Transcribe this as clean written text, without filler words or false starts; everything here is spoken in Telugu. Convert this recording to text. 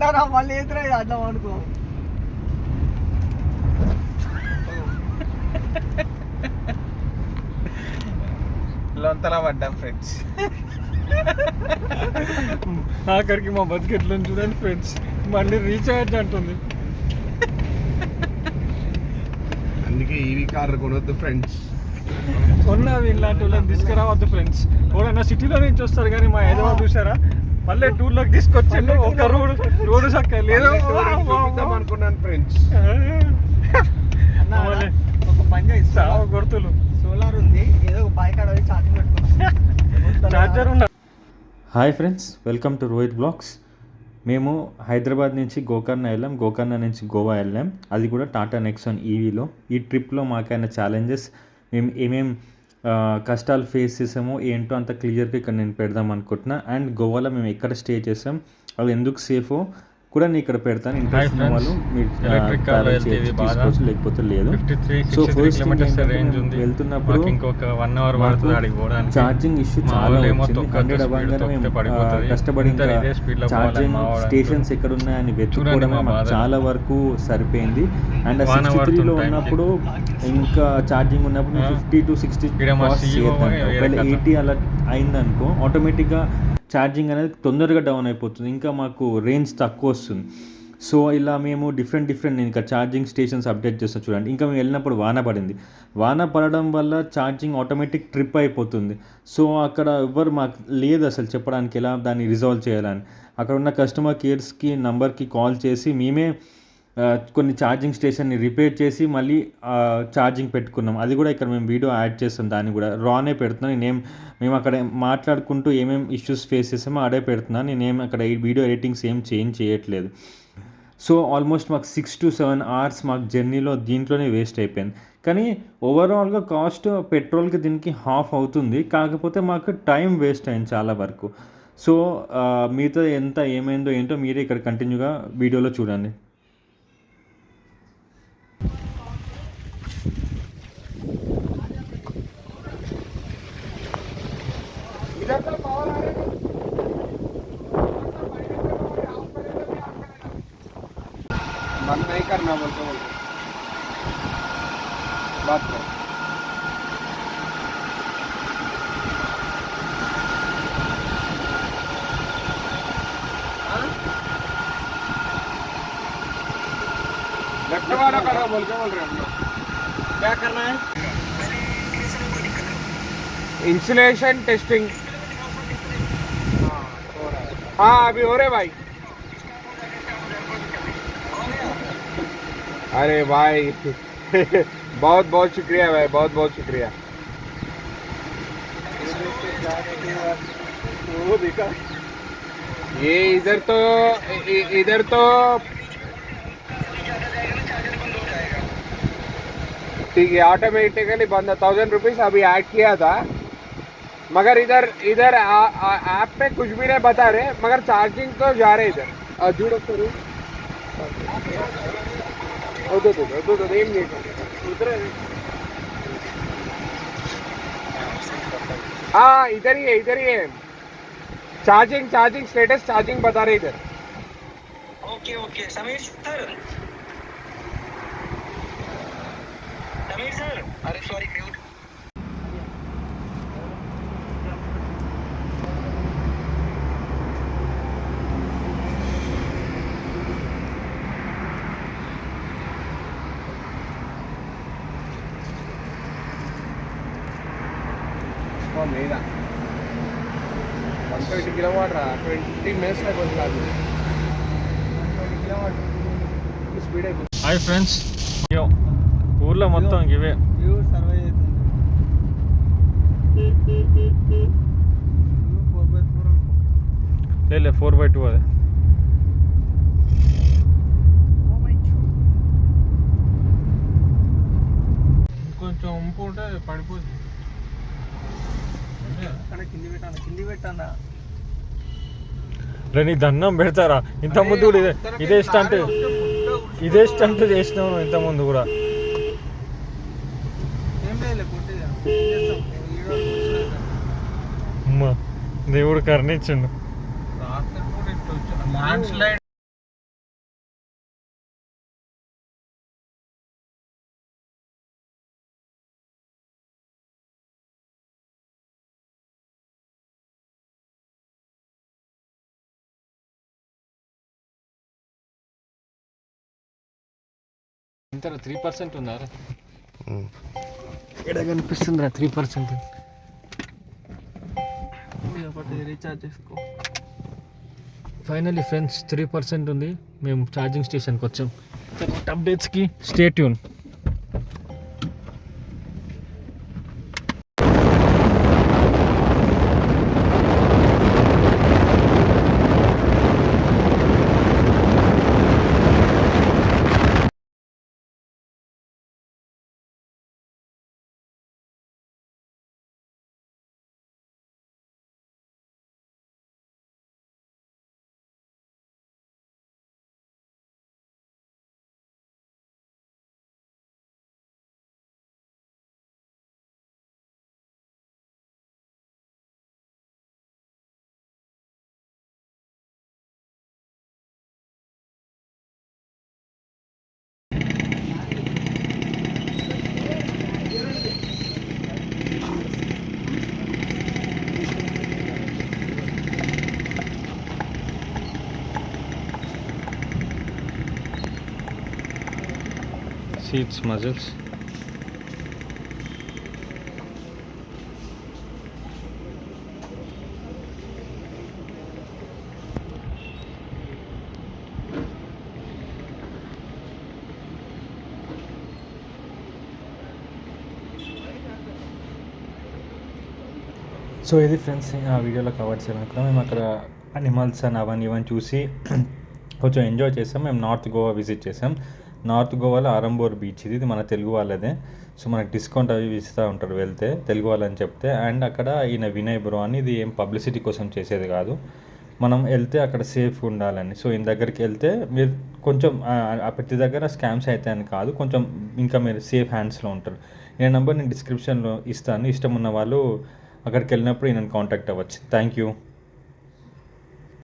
పడ్డారా మళ్ళీ ఎదురే అట్లా అనుకో. లొంతలా పడ్డాం ఫ్రెండ్స్. ఆఖరికి మా బతుకు ఎట్లా చూడండి ఫ్రెండ్స్, మళ్ళీ రీఛార్జ్ అంటుంది. అందుకే ఈవీ కార్ కొనొద్దు ఫ్రెండ్స్. కొన్నవి ఇలాంటి వాళ్ళని తీసుకురావద్దు ఫ్రెండ్స్. ఎవరైనా సిటీలో నుంచి వస్తారు కానీ మా హైదరాబాద్ చూసారా, మళ్ళీ టూర్లోకి తీసుకొచ్చిండు. ఒక రోడ్డు చక్క లేదు అనుకున్నాను ఫ్రెండ్స్. ఒక పని చేస్తా, గుర్తులు సోలార్ ఉంది, ఏదో ఒక బైక్ ఆడ ఛార్జింగ్ పెట్టుకున్నాం, చార్జర్ ఉన్న. Hi friends, welcome to Rohit blogs. మేము హైదరాబాద్ నుంచి గోకర్ణ వెళ్ళాం, గోకర్ణ నుంచి గోవా వెళ్ళాం, అది కూడా టాటా నెక్సాన్ ఈవీలో. ఈ ట్రిప్లో మాకైన ఛాలెంజెస్, మేము ఏమేం కష్టాలు ఫేస్ చేసామో ఏంటో అంత క్లియర్గా ఇక్కడ నేను పెడదాం అనుకుంటున్నా. అండ్ గోవాలో మేము ఎక్కడ స్టే చేసాం, అది ఎందుకు సేఫో కూడా నేను ఇక్కడ పెడతాను. ఇంట్రెస్ట్ ఉన్న వాళ్ళు మీరు తీసుకోవచ్చు, లేకపోతే లేదు. సో ఫస్ట్ వెళ్తున్నప్పుడు ఛార్జింగ్ ఇష్యూ చాలా వచ్చింది. 100 అవ్వగానే మేము కష్టపడి ఛార్జింగ్ స్టేషన్స్ ఎక్కడ ఉన్నాయని వెతుక్కోవడమే మాకు చాలా వరకు సరిపోయింది. అండ్ 63లో ఉన్నప్పుడు ఇంకా ఛార్జింగ్ ఉన్నప్పుడు 50 to 60 ఒకవేళ 80 అలా అయిందనుకో ఆటోమేటిక్గా ఛార్జింగ్ అనేది తొందరగా డౌన్ అయిపోతుంది, ఇంకా మాకు రేంజ్ తక్కువ వస్తుంది. సో ఇలా మేము డిఫరెంట్ నేను ఇంకా ఛార్జింగ్ స్టేషన్స్ అప్డేట్ చేస్తాను చూడండి. ఇంకా మేము వెళ్ళినప్పుడు వాన పడింది, వాన పడడం వల్ల ఛార్జింగ్ ఆటోమేటిక్ ట్రిప్ అయిపోతుంది. సో అక్కడ ఎవ్వరు మాకు లేదు అసలు చెప్పడానికి ఎలా దాన్ని రిజాల్వ్ చేయాలని. అక్కడ ఉన్న కస్టమర్ కేర్స్కి నంబర్కి కాల్ చేసి మేమే కొన్ని ఛార్జింగ్ స్టేషన్ని రిపేర్ చేసి మళ్ళీ ఛార్జింగ్ పెట్టుకున్నాం. అది కూడా ఇక్కడ మేము వీడియో యాడ్ చేస్తాం, దాన్ని కూడా రానే పెడుతున్నాం. మేము అక్కడ మాట్లాడుకుంటూ ఏమేమి ఇష్యూస్ ఫేస్ చేసామో అదే పెడుతున్నాను. నేనేం అక్కడ ఈ వీడియో ఎడిటింగ్స్ ఏం చేంజ్ చేయట్లేదు. సో ఆల్మోస్ట్ మాకు 6 to 7 hours మాకు జర్నీలో దీంట్లోనే వేస్ట్ అయిపోయింది. కానీ ఓవరాల్గా కాస్ట్ పెట్రోల్కి దీనికి హాఫ్ అవుతుంది, కాకపోతే మాకు టైం వేస్ట్ అయింది చాలా వరకు. సో మీతో ఎంత ఏమైందో ఏంటో మీరే ఇక్కడ కంటిన్యూగా వీడియోలో చూడండి. बंद नहीं करना बोलते बात करो. लेफ्ट वाला करो बोल के बोल रहे हम लोग. क्या करना है? Insulation testing. हाँ अभी हो रहे भाई. अरे भाई बहुत बहुत शुक्रिया भाई, बहुत बहुत शुक्रिया. वो देखा ये इधर तो ठीक है, ऑटोमेटिकली बंद. 1000 रुपीज़ अभी ऐड किया था, मगर इधर ऐप पे कुछ भी नहीं बता रहे, मगर चार्जिंग तो जा रहे इधर. जुड़ो करो हाँ इधर ही है. चार्जिंग स्टेटस चार्जिंग बता रहे इधर. ओके समीर सर अरे सॉरी म्यूट. లేదా 120 కిలోవాట్ 20 మినిట్స్ అయిపోతుంది. 120 కిలోవాట్ స్పీడ్ అయిపోతుంది. హాయ్ ఫ్రెండ్స్, ఊర్లో మొత్తం ఇవే సర్వే అవుతుంది. 4x4 లేదు 4x2 అదే. కొంచెం ఉంపు ఉంటే పడిపోతుంది. కింది పెట్టానా నీ దండం పెడతారా? ఇంతకుముందు కూడా ఇదే స్టంట్ చేసినావు ఇంతకుముందు కూడా. దేవుడు కరుణించిండు. ల్యాండ్ స్లైడ్ ఇంత 3% ఉందా ఎక్కడ కనిపిస్తుందిరా 3%? రీఛార్జ్ చేసుకో. ఫైనలీ ఫ్రెండ్స్ 3% ఉంది. మేము ఛార్జింగ్ స్టేషన్కి వచ్చాం. తర్వాత అప్డేట్స్కి stay tune. Seats, muzzles. So ఇది ఫ్రెండ్స్ ఆ వీడియోలో కవర్ చేయాలనుకున్నాం. మేము అక్కడ అనిమల్స్ అని అవన్నీ ఇవన్నీ చూసి కొంచెం ఎంజాయ్ చేసాం. మేము నార్త్ గోవా విజిట్ చేసాం. నార్త్ గోవాలో ఆరంబోర్ బీచ్ ఇది మన తెలుగు వాళ్ళదే. సో మనకు డిస్కౌంట్ అవి ఇస్తూ ఉంటారు వెళ్తే తెలుగు వాళ్ళని చెప్తే. అండ్ అక్కడ ఈయన వినయ్ బ్రో అని, ఇది ఏం పబ్లిసిటీ కోసం చేసేది కాదు, మనం వెళ్తే అక్కడ సేఫ్గా ఉండాలని. సో ఈయన దగ్గరికి వెళ్తే మీరు కొంచెం ప్రతి దగ్గర స్కామ్స్ అయితే అని కాదు, కొంచెం ఇంకా మీరు సేఫ్ హ్యాండ్స్లో ఉంటారు. ఈయన నెంబర్ నేను డిస్క్రిప్షన్లో ఇస్తాను. ఇష్టం ఉన్న వాళ్ళు అక్కడికి వెళ్ళినప్పుడు ఈయనను కాంటాక్ట్ అవ్వచ్చు. Thank you.